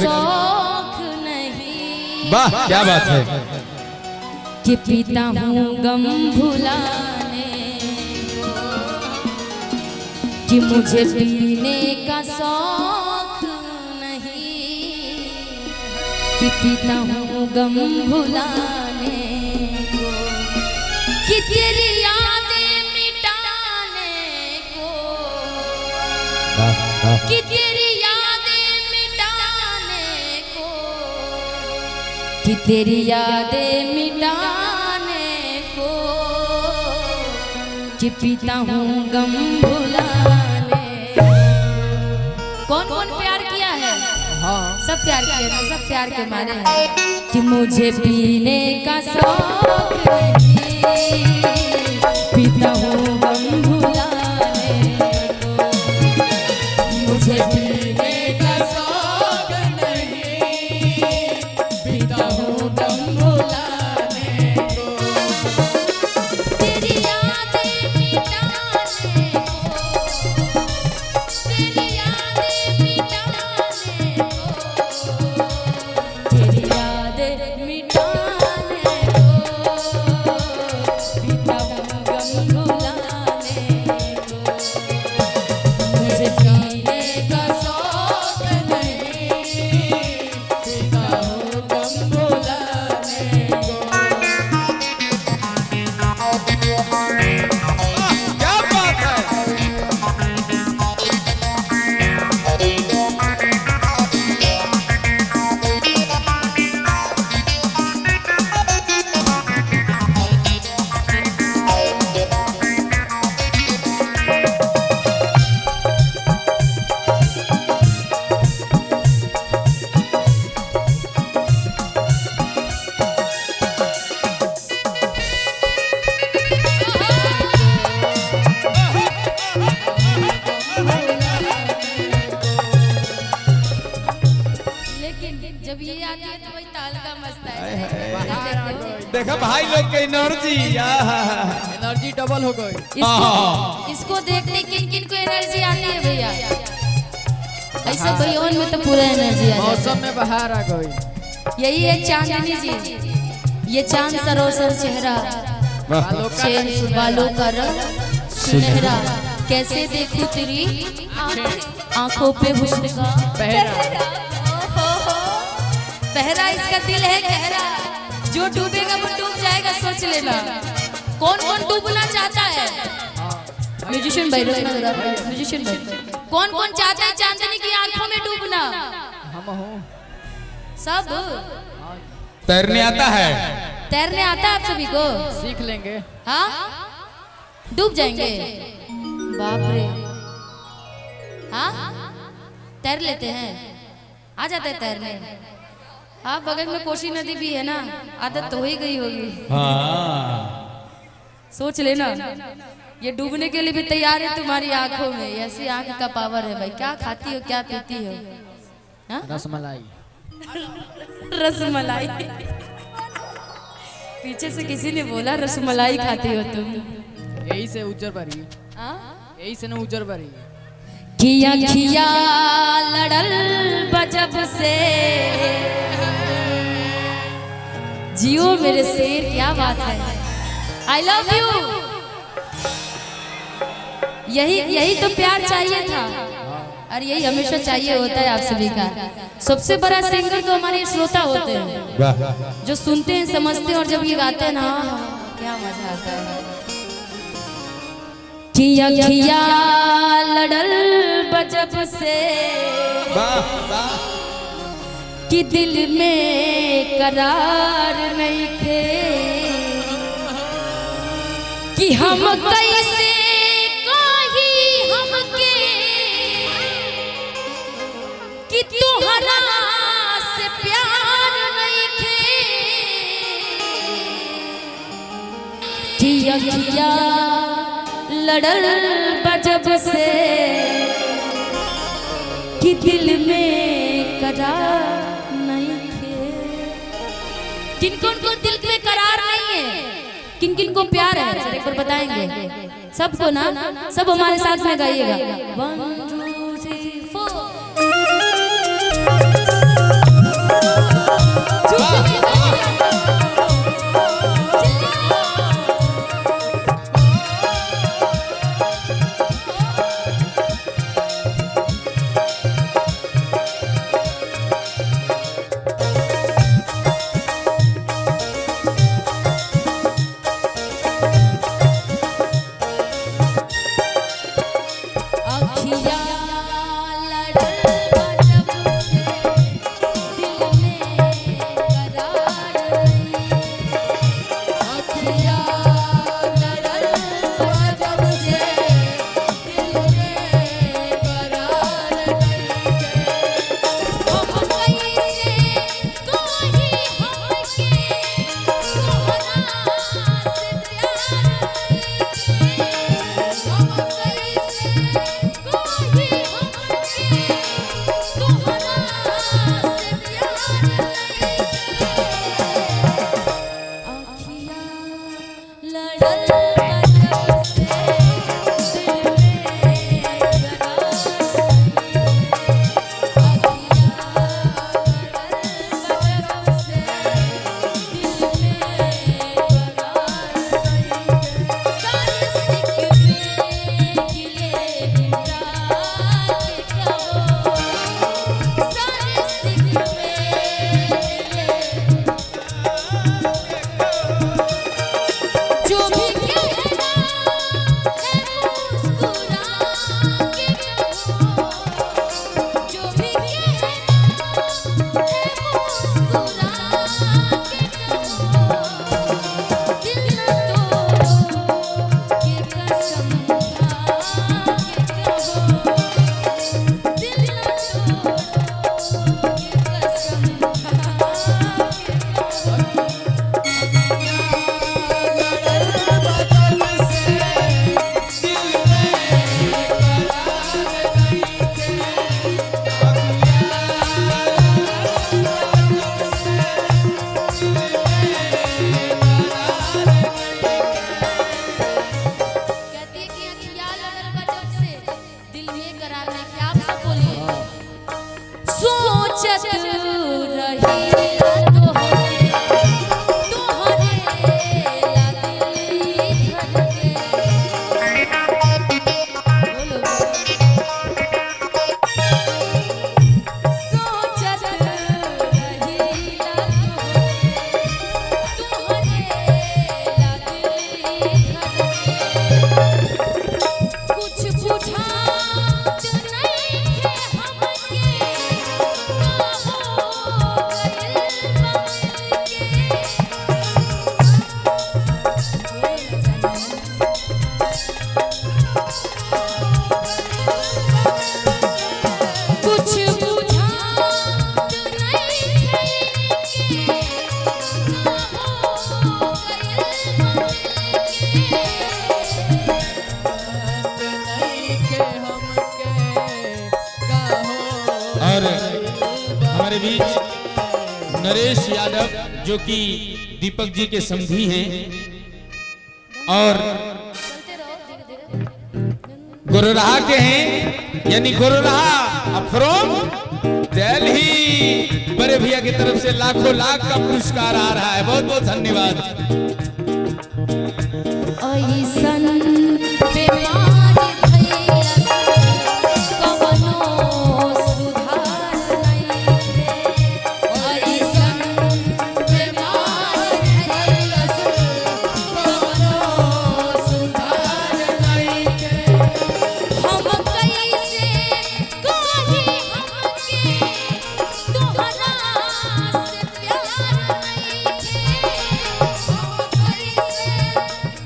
शौक नहीं। वाह क्या बात है। कि पीता हूँ गम भुलाने को, कि मुझे पीने का शौक नहीं। कि पीता हूँ गम भुलाने को, कि तेरी यादें मिटाने को, कि तेरी यादें मिटाने को, कि तेरी यादें मिटाने को, कि पीता हूँ गम भुलाने। कौन कौन प्यार किया है? हाँ सब प्यार किए हैं, सब प्यार के मारे हैं। कि मुझे पीने का शौक नहीं, पीता हूँ गम भुलाने को। मुझे पीने का शौक नहीं, पीता हूँ गम भुलाने को। तेरी यादें मिटाने को, तेरी यादें मिटाने को, तेरी यादें मिटाने को, पीता हूँ गम भुलाने को। मुझे पीने का शौक नहीं, पीता हूँ गम भुलाने को। क्या बात है। लेकिन जब ये आती है तो वही ताल का मस्त है। देखा भाई लोग के एनर्जी, एनर्जी डबल हो गई। इसको देखने किन किन को एनर्जी आती है भैया? ऐसा भैयोन में तो पूरा एनर्जी आ जाता मौसम में बाहर आ गई। है। यही है चांदनी जी, ये चांद सरोसर चेहरा, बालों का रंग सुनहरा, कैसे देखूं तेरी आंखों पे हुस्न का पहरा। पहरा इसका दिल है गहरा, जो डूबेगा वो डूब जाएगा, सोच लेना। कौन कौन डूबना चाहता है? म्यूजिशियन भाई, म्यूजिशियन भाई, कौन कौन चाहता है चांदनी की आंखों में डूबना? हम हूँ सब तैरने आता है। तैरने आता है आप सभी को? सीख लेंगे। हाँ डूब जाएंगे, बाप रे। हाँ तैर लेते हैं, आ जाते हैं तैरने। हाँ बगल में कोसी नदी भी है ना, आदत तो हो ही गई होगी। हाँ सोच लेना, ये डूबने के लिए भी तैयार है तुम्हारी आंखों में। ऐसी आंख का पावर है भाई। क्या खाती हो, क्या पीती हो? हाँ? रसमलाई। रसमलाई। पीछे से किसी ने बोला रसमलाई खाती हो तुम। यही से उजर भरी, हाँ? यही से न उजर भरी। किया किया लड़ल बजब से, जियो मेरे शेर, क्या बात है। I love you. यही तो प्यार चाहिए था, और यही हमेशा चाहिए होता है आप सभी का। सबसे बड़ा सिंगर तो हमारे श्रोता होते हैं, जो सुनते हैं, समझते हैं, और जब ये गाते हैं ना, क्या मजा आता है। किया किया लड़ल बजब से, कि दिल में करार नहीं थे, कि हम कैसे कही हमके, कि तुहरा से प्यार नहीं थे। किया किया लड़ल बजब से, कि दिल में करार नहीं थे। किन किन को दिल में करार नहीं है, किन किन को प्यार है, सर एक बार बताएंगे सबको ना। सब हमारे साथ में गाइएगा। 1 2 3 4। सोचत रही तोहरे ला दिल धड़के। बोलो। सोचत रही ला तोहरे ला दिल धड़के। कुछ बुझात नहीं है हमके और हमारे बीच नरेश यादव जो कि दीपक जी के समधी हैं और गोरहा के हैं, यानी गोरहा फ्रॉम दिल्ली। बड़े भैया की तरफ से लाखों लाख का पुरस्कार आ रहा है, बहुत बहुत धन्यवाद। ऐसन बीमारी भइलस कवनो सुधार नइखे। ऐसन बीमारी भइलस कवनो सुधार नइखे। हम कैसे कही हमके तोहरा से प्यार नइखे। हम कैसे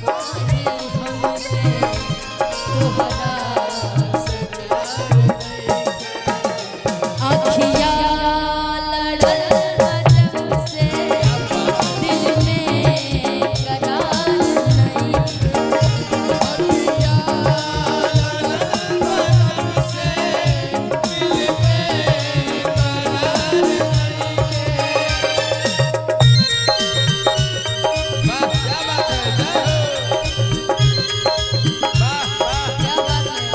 कही हमके तोहरा से प्यार नइखे। अखिया लड़ल जब से दिल में करार नइखे। वाह, क्या बात है, जय हो। वाह, वाह। क्या बात है।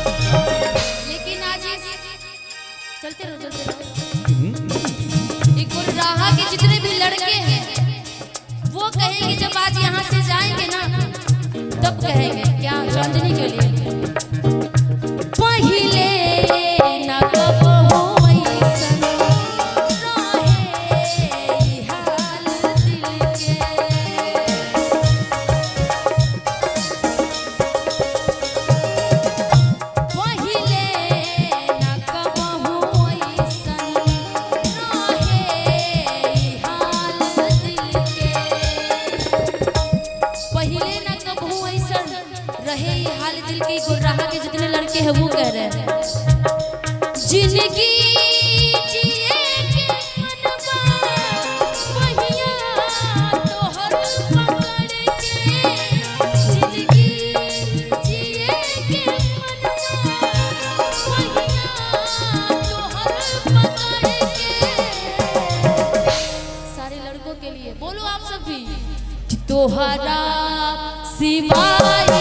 लेकिन आज चलते रहो। एक गुरराहा के जितने भी लड़के हैं वो कहेंगे जब आज यहाँ से जाएंगे ना तब कहेंगे क्या चांदनी के लिए पहिले ना कबो ऐसन रहे हाल दिल के। पहिले ना कबहू ऐसन रहे हाल दिल के। पहिले ना कबहू ऐसन रहे हाल दिल के। गुरराहा के जितने लड़के हैं वो कह रहे हैं जिंदगी जिए के मनवा पहिया तोहर पकड़ के। जिंदगी जिए के मनवा पहिया तोहर पकड़ के। सारे लड़कों के लिए बोलो आप सब भी कि तोहरा सिवाय